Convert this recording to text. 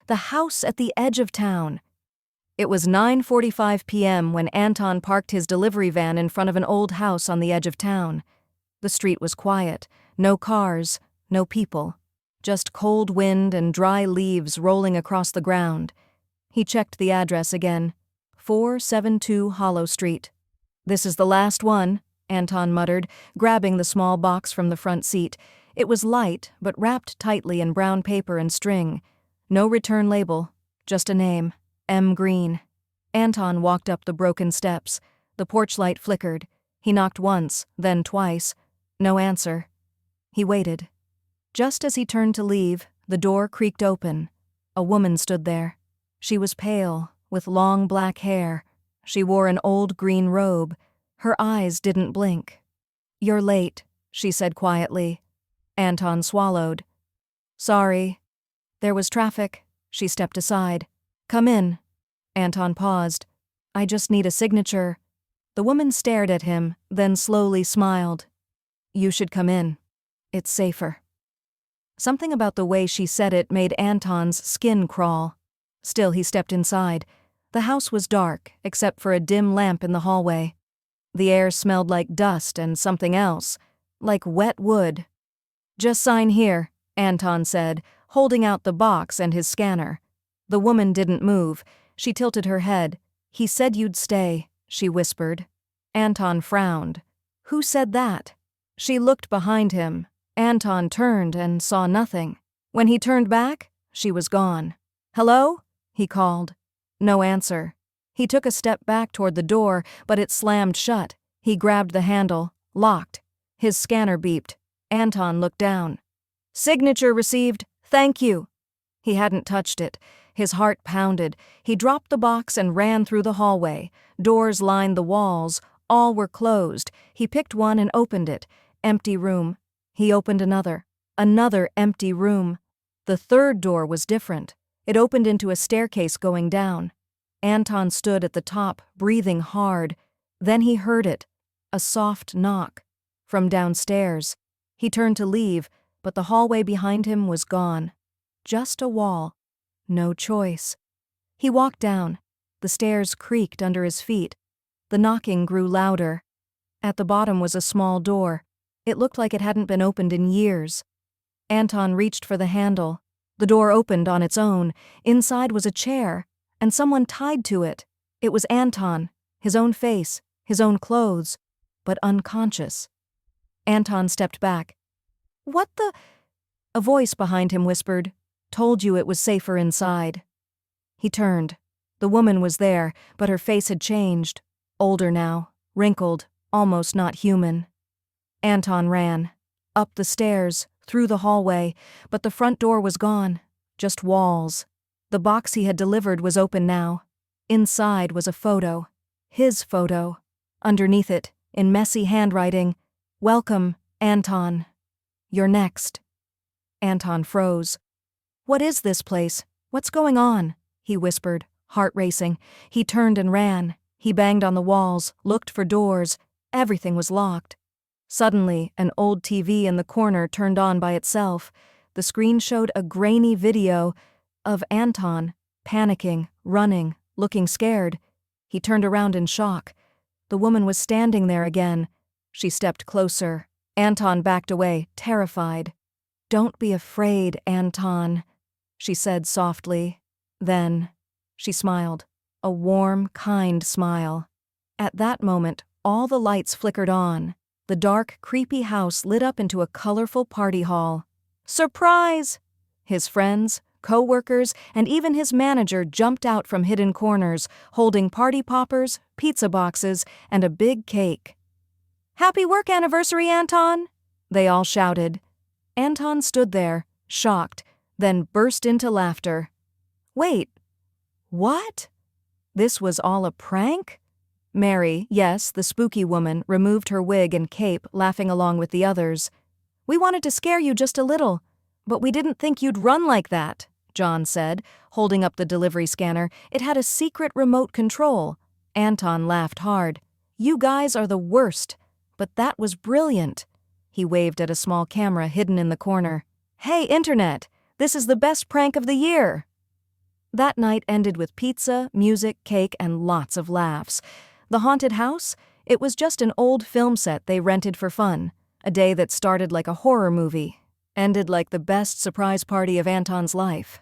The house at the edge of town. It was 9:45 p.m. when Anton parked his delivery van in front of an old house on the edge of town. The street was quiet, no cars, no people, just cold wind and dry leaves rolling across the ground. He checked the address again. 472 Hollow Street. "This is the last one," Anton muttered, grabbing the small box from the front seat. It was light, but wrapped tightly in brown paper and string. No return label, just a name, M. Green. Anton walked up the broken steps. The porch light flickered. He knocked once, then twice. No answer. He waited. Just as he turned to leave, the door creaked open. A woman stood there. She was pale, with long black hair. She wore an old green robe. Her eyes didn't blink. "You're late," she said quietly. Anton swallowed. "Sorry." "There was traffic." She stepped aside. "Come in." Anton paused. "I just need a signature." The woman stared at him, then slowly smiled. "You should come in. It's safer." Something about the way she said it made Anton's skin crawl. Still, he stepped inside. The house was dark, except for a dim lamp in the hallway. The air smelled like dust and something else, like wet wood. "Just sign here," Anton said, holding out the box and his scanner. The woman didn't move. She tilted her head. "He said you'd stay," she whispered. Anton frowned. "Who said that?" She looked behind him. Anton turned and saw nothing. When he turned back, she was gone. "Hello?" he called. No answer. He took a step back toward the door, but it slammed shut. He grabbed the handle. Locked. His scanner beeped. Anton looked down. "Signature received. Thank you." He hadn't touched it. His heart pounded. He dropped the box and ran through the hallway. Doors lined the walls. All were closed. He picked one and opened it. Empty room. He opened another. Another empty room. The third door was different. It opened into a staircase going down. Anton stood at the top, breathing hard. Then he heard it. A soft knock. From downstairs. He turned to leave, but the hallway behind him was gone. Just a wall. No choice. He walked down. The stairs creaked under his feet. The knocking grew louder. At the bottom was a small door. It looked like it hadn't been opened in years. Anton reached for the handle. The door opened on its own. Inside was a chair, and someone tied to it. It was Anton, his own face, his own clothes, but unconscious. Anton stepped back. "What the—" A voice behind him whispered, "Told you it was safer inside." He turned. The woman was there, but her face had changed. Older now, wrinkled, almost not human. Anton ran. Up the stairs, through the hallway, but the front door was gone. Just walls. The box he had delivered was open now. Inside was a photo. His photo. Underneath it, in messy handwriting, "Welcome, Anton. You're next." Anton froze. "What is this place? What's going on?" he whispered, heart racing. He turned and ran. He banged on the walls, looked for doors. Everything was locked. Suddenly, an old TV in the corner turned on by itself. The screen showed a grainy video of Anton, panicking, running, looking scared. He turned around in shock. The woman was standing there again. She stepped closer. Anton backed away, terrified. "Don't be afraid, Anton," she said softly. Then, she smiled. A warm, kind smile. At that moment, all the lights flickered on. The dark, creepy house lit up into a colorful party hall. "Surprise!" His friends, co-workers, and even his manager jumped out from hidden corners, holding party poppers, pizza boxes, and a big cake. "Happy work anniversary, Anton!" they all shouted. Anton stood there, shocked, then burst into laughter. "Wait, what? This was all a prank?" Mary, yes, the spooky woman, removed her wig and cape, laughing along with the others. "We wanted to scare you just a little, but we didn't think you'd run like that," John said, holding up the delivery scanner. It had a secret remote control. Anton laughed hard. "You guys are the worst, but that was brilliant." He waved at a small camera hidden in the corner. "Hey, Internet, this is the best prank of the year." That night ended with pizza, music, cake, and lots of laughs. The haunted house? It was just an old film set they rented for fun. A day that started like a horror movie, ended like the best surprise party of Anton's life.